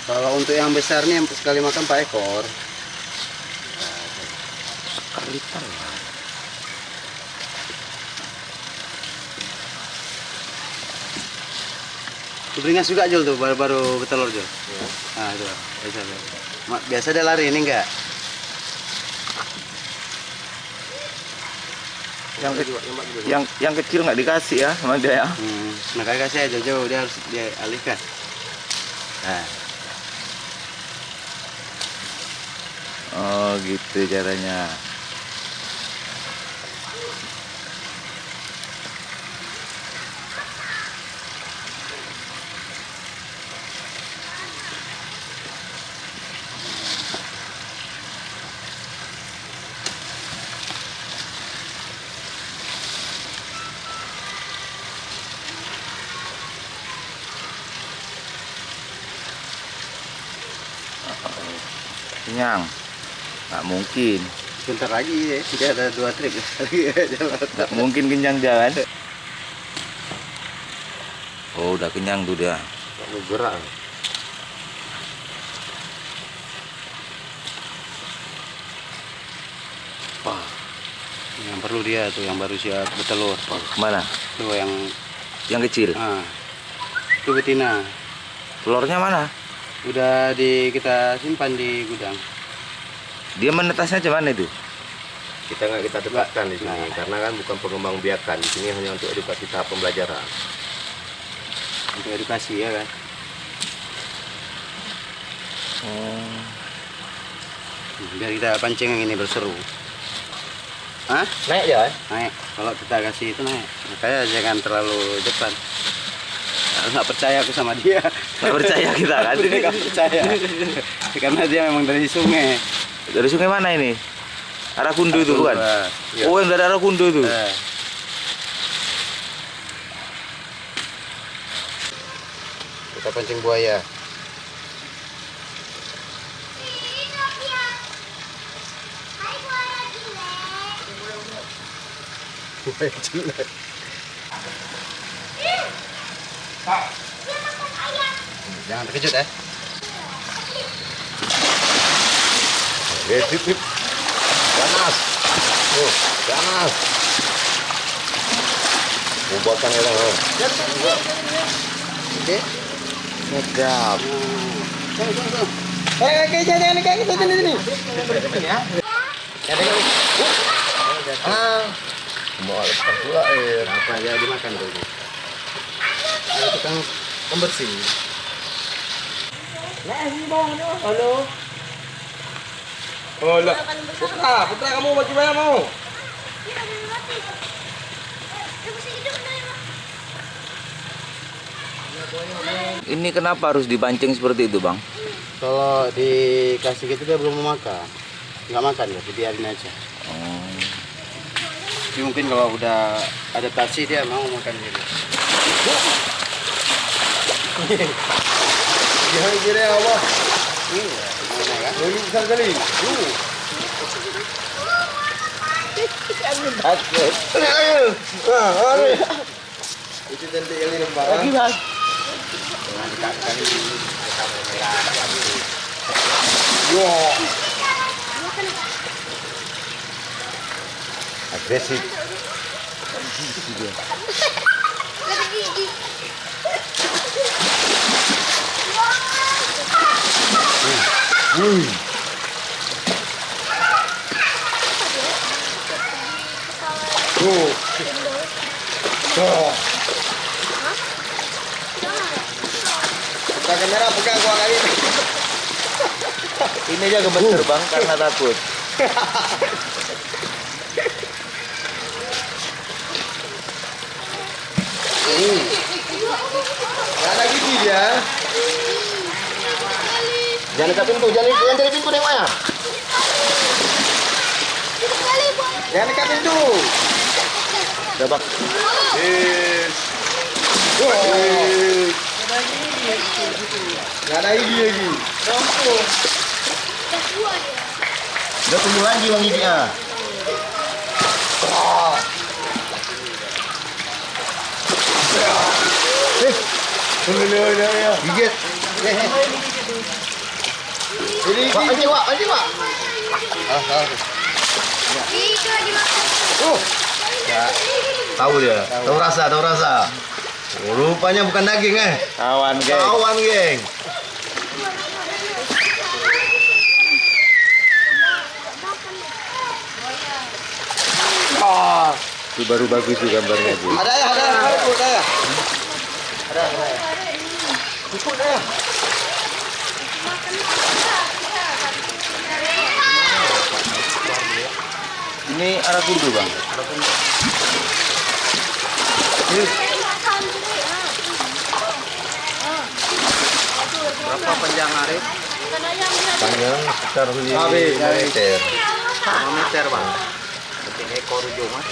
Kalau untuk yang besar nih yang sekali makan 4 ekor. Sekali liter ya. Beringas juga Jul tuh baru bertelur Jul. Ya. Nah itu biasa dia lari ini enggak. Yang kecil nggak dikasih ya sama dia ya. Makanya kasih aja jauh, dia harus dia alihkan. Nah. Oh gitu caranya. Kenyang? Nggak mungkin. Sebentar lagi ya, dia ada 2 trip lagi jalan. Nggak mungkin kenyang jalan. Oh udah kenyang tuh dia. Mau gerak. Wah, yang perlu dia tuh yang baru siap bertelur. Mana? Tuh Yang kecil? Itu betina. Telurnya mana? Udah kita simpan di gudang. Dia menetasnya cuman itu? Kita tetapkan di sini karena kan bukan pengembang biakan, di sini hanya untuk edukasi tahap pembelajaran. Untuk edukasi ya kan. Oh. Biar kita pancing yang ini berseru. Hah? Naik ya? Naik. Kalau kita kasih itu naik. Makanya jangan terlalu depan. Nggak percaya aku sama dia. Nggak percaya kita kan? Dia nggak percaya. Karena dia memang dari sungai. Dari sungai mana ini? Arah Kundu itu bukan? Ya. Oh yang dari arah Kundu itu. Kita pancing buaya. Buaya jelek. Jangan terkejut ya. Sip. Ganas. Oh, ganas. Buatkan ya bang. Oke. Sedap. Jangan kayak gitu sini. Mau lepas pula air. Apa aja dimakan tuh. Itu kan pembersih. Halo. Oh, lah. Putra kamu mau gimana mau? Ini kenapa harus dipancing seperti itu bang? Kalau dikasih gitu dia belum mau makan. Nggak makan ya, dibiarin aja. Oh. Tapi mungkin kalau udah adaptasi dia mau makan gitu. Jangan kira Allah. Iya, gimana kan? Ini besar kali. Takut. Ayo. Itu cantik kali nih bang. Lagi bang. Yo. Agresif. Pakai kamera pegang gua kali ini. Ini aja gemeter bang karena takut. Ada gigi dia. Jangan dekat pintu, jangan dari pintu nengok ya. Jangan dekat pintu. Udah bang. Nggak ada gigi lagi. Udah tumbuh lagi bang giginya. Gigit. Wak, anjing wak. Tahu dia, tahu rasa. Rupanya bukan daging Kawan, geng. Kawan geng. Itu baru bagus tuh gambarnya, Bu. Ada ya. Ikut ya. Ada. Ikut ya. Ini arah kudu, Bang. Berapa panjang Arif? Panjang sekitar 5 Habis. meter. 5 meter bang. Penting ekor ujung mas.